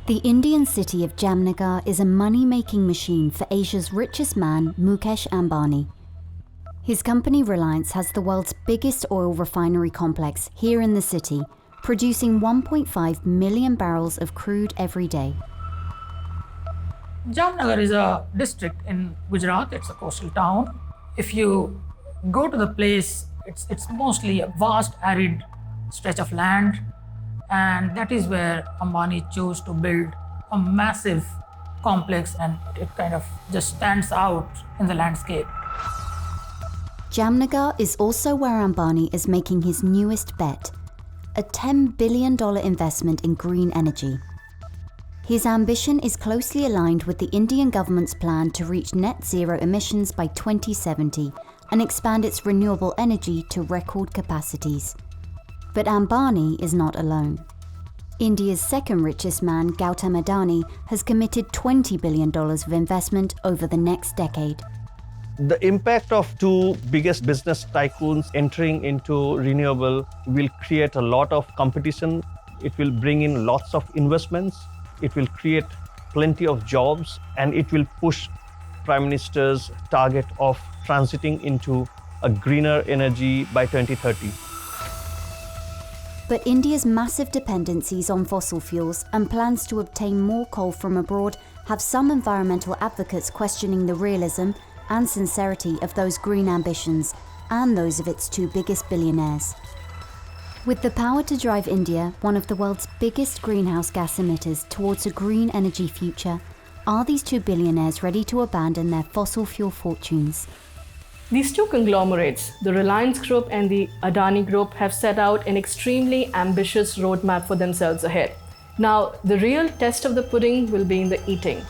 The Indian city of Jamnagar is a money-making machine for Asia's richest man, Mukesh Ambani. His company Reliance has the world's biggest oil refinery complex here in the city, producing 1.5 million barrels of crude every day. Jamnagar is a district in Gujarat. It's a coastal town. If you go to the place, it's mostly a vast arid stretch of land, and that is where Ambani chose to build a massive complex, and it kind of just stands out in the landscape. Jamnagar is also where Ambani is making his newest bet, a $10 billion investment in green energy. His ambition is closely aligned with the Indian government's plan to reach net zero emissions by 2070 and expand its renewable energy to record capacities. But Ambani is not alone. India's second richest man, Gautam Adani, has committed $20 billion of investment over the next decade. The impact of two biggest business tycoons entering into renewable will create a lot of competition. It will bring in lots of investments. It will create plenty of jobs, and it will push Prime Minister's target of transiting into a greener energy by 2030. But India's massive dependencies on fossil fuels and plans to obtain more coal from abroad have some environmental advocates questioning the realism and sincerity of those green ambitions and those of its two biggest billionaires. With the power to drive India, one of the world's biggest greenhouse gas emitters, towards a green energy future, are these two billionaires ready to abandon their fossil fuel fortunes? These two conglomerates, the Reliance Group and the Adani Group, have set out an extremely ambitious roadmap for themselves ahead. Now, the real test of the pudding will be in the eating.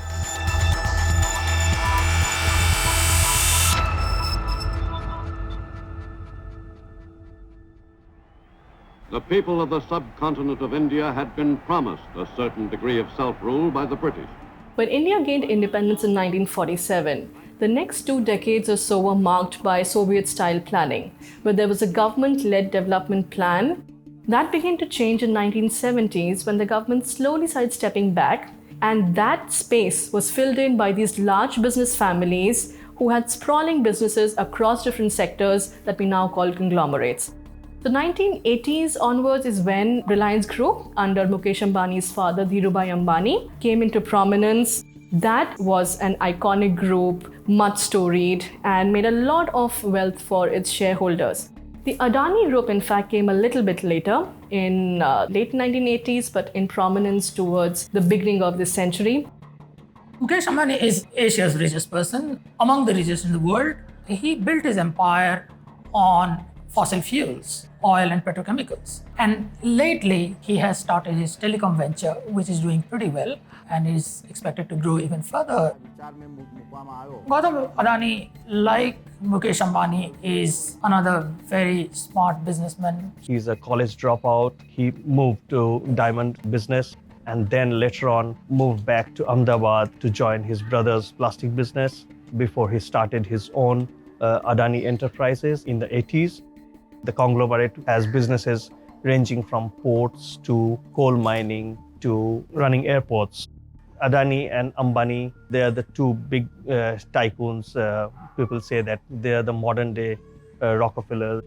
The people of the subcontinent of India had been promised a certain degree of self-rule by the British. When India gained independence in 1947, the next 2 decades or so were marked by Soviet-style planning, where there was a government-led development plan. That began to change in 1970s when the government slowly started stepping back, and that space was filled in by these large business families who had sprawling businesses across different sectors that we now call conglomerates. The 1980s onwards is when Reliance Group, under Mukesh Ambani's father, Dhirubhai Ambani, came into prominence. That was an iconic group, much storied, and made a lot of wealth for its shareholders. The Adani Group, in fact, came a little bit later, in late 1980s, but in prominence towards the beginning of this century. Mukesh Ambani is Asia's richest person, among the richest in the world. He built his empire on fossil fuels, oil and petrochemicals. And lately, he has started his telecom venture, which is doing pretty well and is expected to grow even further. Gautam Adani, like Mukesh Ambani, is another very smart businessman. He's a college dropout. He moved to diamond business and then later on moved back to Ahmedabad to join his brother's plastic business before he started his own Adani Enterprises in the 80s. The conglomerate has businesses ranging from ports to coal mining to running airports. Adani and Ambani, they are the two big tycoons. People say that they are the modern day Rockefeller.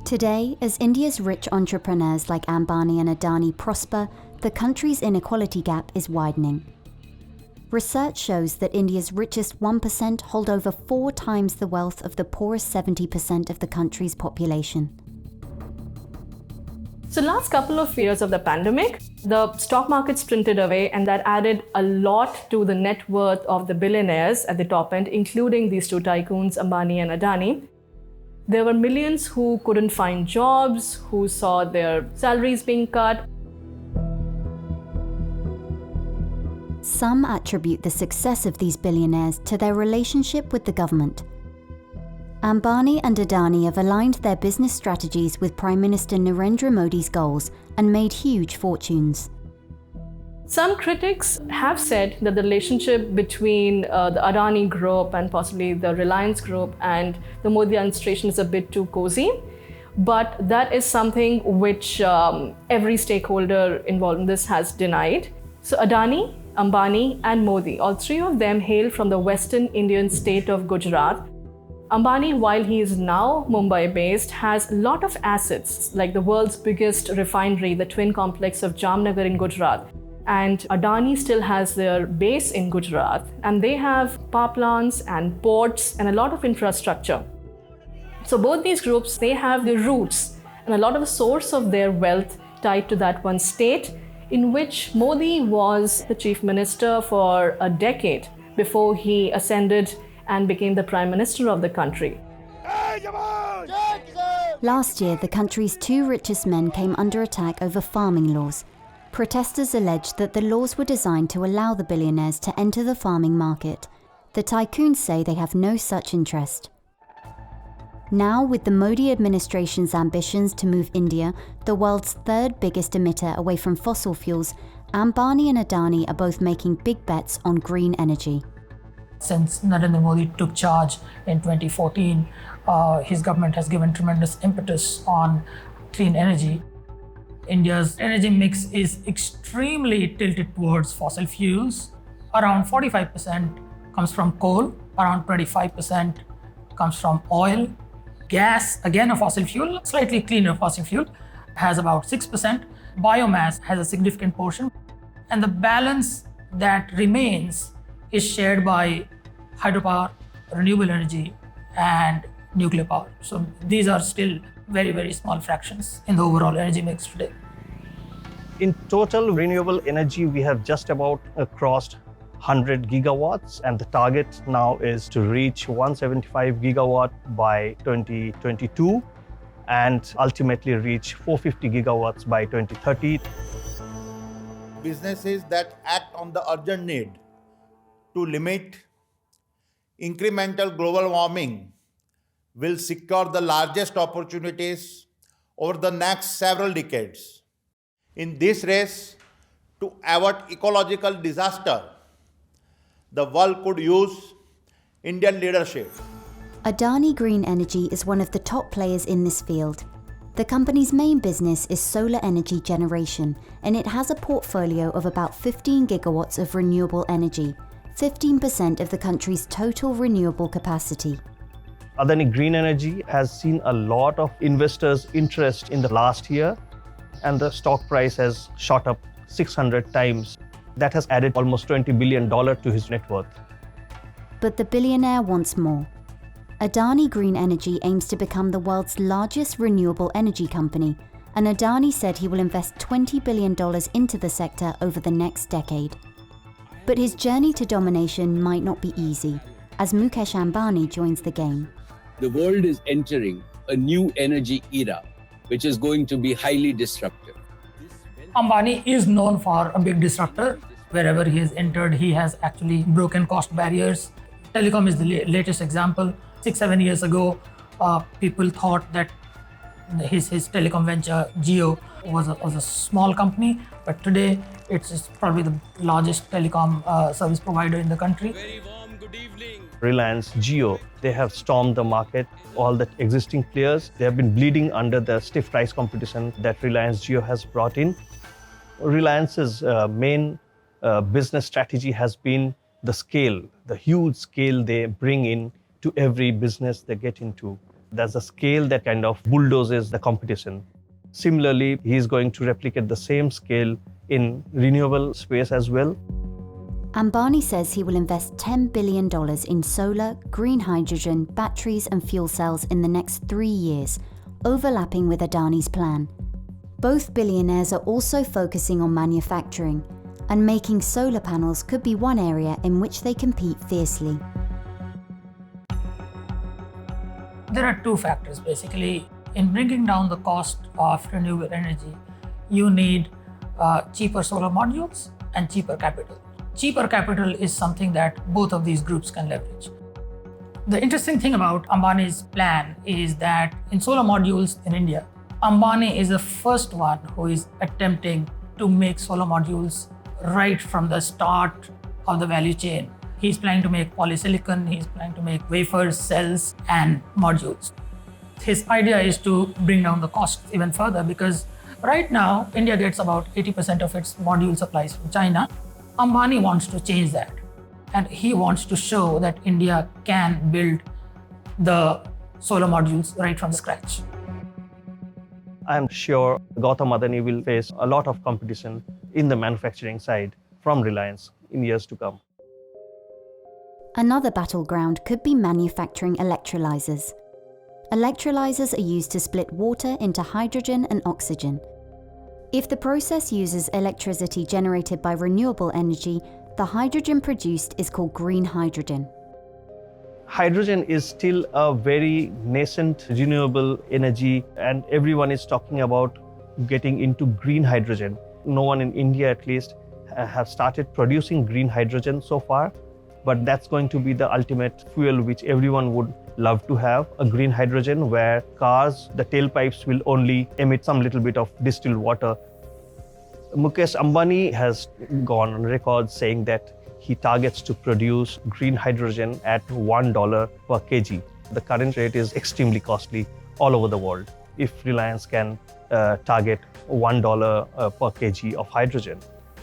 Today, as India's rich entrepreneurs like Ambani and Adani prosper, the country's inequality gap is widening. Research shows that India's richest 1% hold over 4 times the wealth of the poorest 70% of the country's population. So last couple of years of the pandemic, the stock market sprinted away, and that added a lot to the net worth of the billionaires at the top end, including these two tycoons, Ambani and Adani. There were millions who couldn't find jobs, who saw their salaries being cut. Some attribute the success of these billionaires to their relationship with the government. Ambani and Adani have aligned their business strategies with Prime Minister Narendra Modi's goals and made huge fortunes. Some critics have said that the relationship between the Adani Group and possibly the Reliance Group and the Modi administration is a bit too cozy. but that is something which every stakeholder involved in this has denied. So Adani, Ambani and Modi, all three of them hail from the western Indian state of Gujarat. Ambani, while he is now Mumbai-based, has a lot of assets like the world's biggest refinery, the twin complex of Jamnagar in Gujarat. And Adani still has their base in Gujarat, and they have power plants and ports and a lot of infrastructure. So both these groups, they have the roots and a lot of the source of their wealth tied to that one state, in which Modi was the chief minister for a decade before he ascended and became the prime minister of the country. Last year, the country's two richest men came under attack over farming laws. Protesters alleged that the laws were designed to allow the billionaires to enter the farming market. The tycoons say they have no such interest. Now, with the Modi administration's ambitions to move India, the world's third biggest emitter away from fossil fuels, Ambani and Adani are both making big bets on green energy. Since Narendra Modi took charge in 2014, his government has given tremendous impetus on clean energy. India's energy mix is extremely tilted towards fossil fuels. Around 45% comes from coal, around 25% comes from oil. Gas, again a fossil fuel, slightly cleaner fossil fuel, has about 6%. Biomass has a significant portion. And the balance that remains is shared by hydropower, renewable energy, and nuclear power. So these are still very, very small fractions in the overall energy mix today. In total renewable energy, we have just about crossed 100 gigawatts, and the target now is to reach 175 gigawatt by 2022 and ultimately reach 450 gigawatts by 2030. Businesses that act on the urgent need to limit incremental global warming will secure the largest opportunities over the next several decades. In this race to avert ecological disaster, the world could use Indian leadership. Adani Green Energy is one of the top players in this field. The company's main business is solar energy generation, and it has a portfolio of about 15 gigawatts of renewable energy, 15% of the country's total renewable capacity. Adani Green Energy has seen a lot of investors' interest in the last year, and the stock price has shot up 600 times. That has added almost $20 billion to his net worth. But the billionaire wants more. Adani Green Energy aims to become the world's largest renewable energy company, and Adani said he will invest $20 billion into the sector over the next decade. But his journey to domination might not be easy, as Mukesh Ambani joins the game. The world is entering a new energy era, which is going to be highly disruptive. Ambani is known for a big disruptor. Wherever he has entered, he has actually broken cost barriers. Telecom is the latest example. 6-7 years ago, people thought that his telecom venture, Jio, was a small company, but today it's probably the largest telecom service provider in the country. Very warm good evening. Reliance Jio, they have stormed the market. All the existing players, they have been bleeding under the stiff price competition that Reliance Jio has brought in. Reliance's main business strategy has been the scale, the huge scale they bring in to every business they get into. There's a scale that kind of bulldozes the competition. Similarly, he is going to replicate the same scale in renewable space as well. Ambani says he will invest $10 billion in solar, green hydrogen, batteries and fuel cells in the next 3 years, overlapping with Adani's plan. Both billionaires are also focusing on manufacturing, and making solar panels could be one area in which they compete fiercely. There are two factors basically. In bringing down the cost of renewable energy, you need cheaper solar modules and cheaper capital. Cheaper capital is something that both of these groups can leverage. The interesting thing about Ambani's plan is that in solar modules in India, Ambani is the first one who is attempting to make solar modules right from the start of the value chain. He's planning to make polysilicon, he's planning to make wafers, cells, and modules. His idea is to bring down the cost even further, because right now India gets about 80% of its module supplies from China. Ambani wants to change that, and he wants to show that India can build the solar modules right from scratch. I'm sure Gautam Adani will face a lot of competition in the manufacturing side from Reliance in years to come. Another battleground could be manufacturing electrolyzers. Electrolyzers are used to split water into hydrogen and oxygen. If the process uses electricity generated by renewable energy, the hydrogen produced is called green hydrogen. Hydrogen is still a very nascent renewable energy, and everyone is talking about getting into green hydrogen. No one in India, at least, have started producing green hydrogen so far, but that's going to be the ultimate fuel which everyone would love to have, a green hydrogen where cars, the tailpipes will only emit some little bit of distilled water. Mukesh Ambani has gone on record saying that he targets to produce green hydrogen at $1 per kg. The current rate is extremely costly all over the world. If Reliance can target $1 per kg of hydrogen,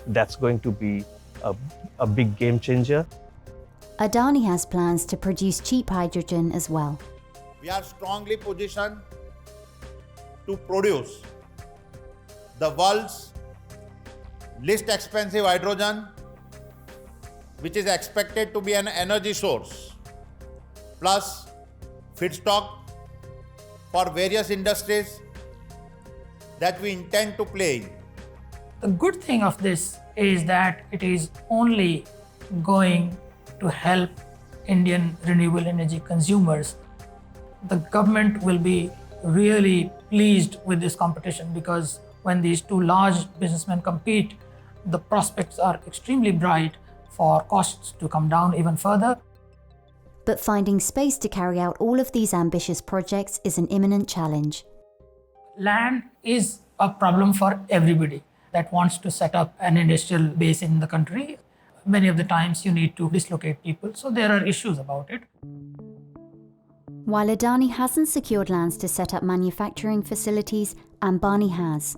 that's going to be a big game changer. Adani has plans to produce cheap hydrogen as well. We are strongly positioned to produce the world's least expensive hydrogen, which is expected to be an energy source, plus feedstock for various industries that we intend to play in. The good thing of this is that it is only going to help Indian renewable energy consumers. The government will be really pleased with this competition, because when these two large businessmen compete, the prospects are extremely bright for costs to come down even further. But finding space to carry out all of these ambitious projects is an imminent challenge. Land is a problem for everybody that wants to set up an industrial base in the country. Many of the times you need to dislocate people, so there are issues about it. While Adani hasn't secured lands to set up manufacturing facilities, Ambani has.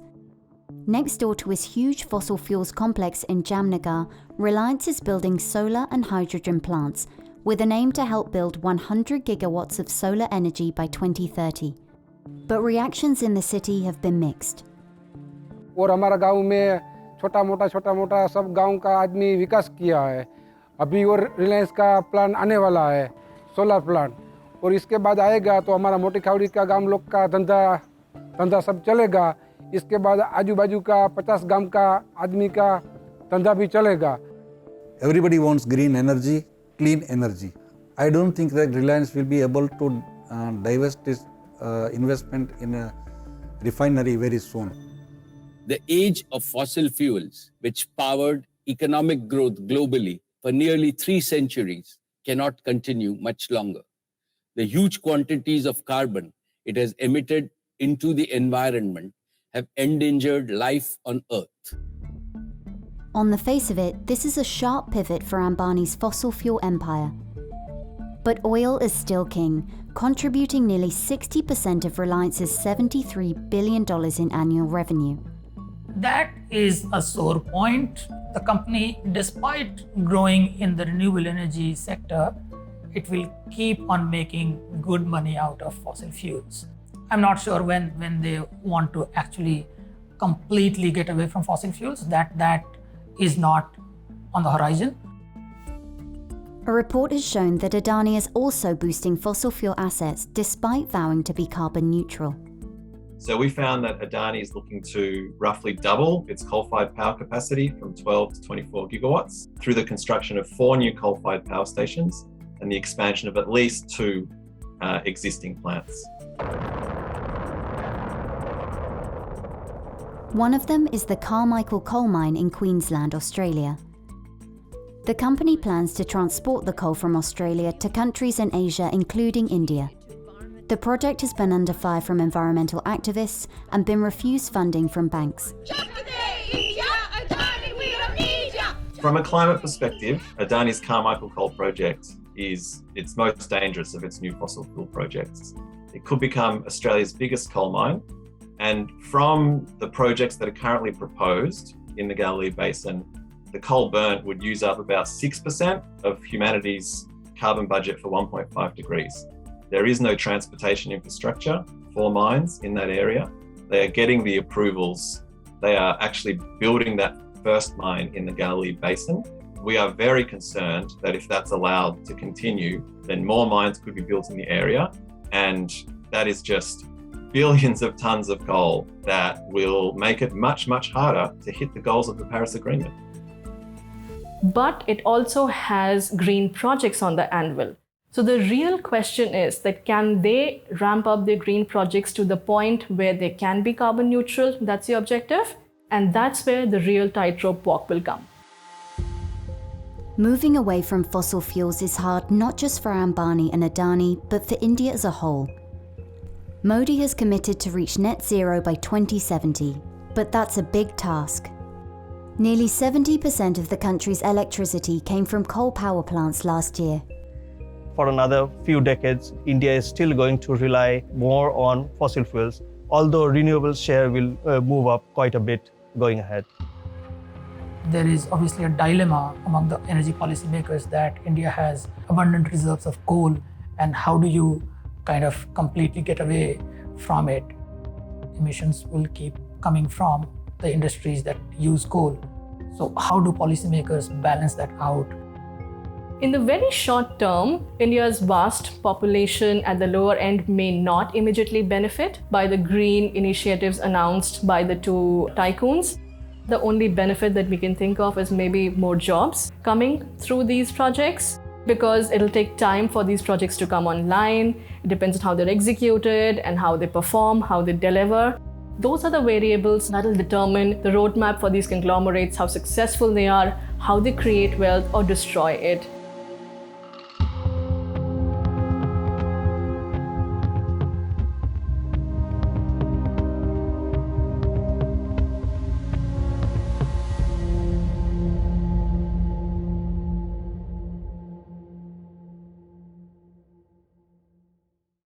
Next door to his huge fossil fuels complex in Jamnagar, Reliance is building solar and hydrogen plants with an aim to help build 100 gigawatts of solar energy by 2030. But reactions in the city have been mixed. और हमारा गांव में छोटा मोटा सब गांव का आदमी विकास किया है। अभी और रिलायंस का प्लान आने वाला है, सोलर प्लांट, और इसके बाद आएगा तो हमारा मोटी खावड़ी का गांव लोग का धंधा सब चलेगा। इसके बाद आजू बाजू का 50 गांव का आदमी का धंधा भी चलेगा। Everybody wants green energy, clean energy. I don't think that Reliance will be able to divest its investment in a refinery very soon. The age of fossil fuels, which powered economic growth globally for nearly 3 centuries, cannot continue much longer. The huge quantities of carbon it has emitted into the environment have endangered life on Earth. On the face of it, this is a sharp pivot for Ambani's fossil fuel empire. But oil is still king, contributing nearly 60% of Reliance's $73 billion in annual revenue. That is a sore point. The company, despite growing in the renewable energy sector, it will keep on making good money out of fossil fuels. I'm not sure when they want to actually completely get away from fossil fuels. That is not on the horizon. A report has shown that Adani is also boosting fossil fuel assets despite vowing to be carbon neutral. So we found that Adani is looking to roughly double its coal-fired power capacity from 12 to 24 gigawatts through the construction of 4 new coal-fired power stations and the expansion of at least 2 existing plants. One of them is the Carmichael coal mine in Queensland, Australia. The company plans to transport the coal from Australia to countries in Asia, including India. The project has been under fire from environmental activists and been refused funding from banks. From a climate perspective, Adani's Carmichael coal project is its most dangerous of its new fossil fuel projects. It could become Australia's biggest coal mine. And from the projects that are currently proposed in the Galilee Basin, the coal burnt would use up about 6% of humanity's carbon budget for 1.5 degrees. There is no transportation infrastructure for mines in that area. They are getting the approvals. They are actually building that first mine in the Galilee Basin. We are very concerned that if that's allowed to continue, then more mines could be built in the area. And that is just billions of tons of coal that will make it much, much harder to hit the goals of the Paris Agreement. But it also has green projects on the anvil. So the real question is that can they ramp up their green projects to the point where they can be carbon neutral? That's the objective. And that's where the real tightrope walk will come. Moving away from fossil fuels is hard not just for Ambani and Adani, but for India as a whole. Modi has committed to reach net zero by 2070, but that's a big task. Nearly 70% of the country's electricity came from coal power plants last year. For another few decades, India is still going to rely more on fossil fuels, although renewables share will move up quite a bit going ahead. There is obviously a dilemma among the energy policymakers that India has abundant reserves of coal, and how do you kind of completely get away from it? Emissions will keep coming from the industries that use coal. So how do policymakers balance that out? In the very short term, India's vast population at the lower end may not immediately benefit by the green initiatives announced by the two tycoons. The only benefit that we can think of is maybe more jobs coming through these projects, because it'll take time for these projects to come online. It depends on how they're executed and how they perform, how they deliver. Those are the variables that will determine the roadmap for these conglomerates, how successful they are, how they create wealth or destroy it.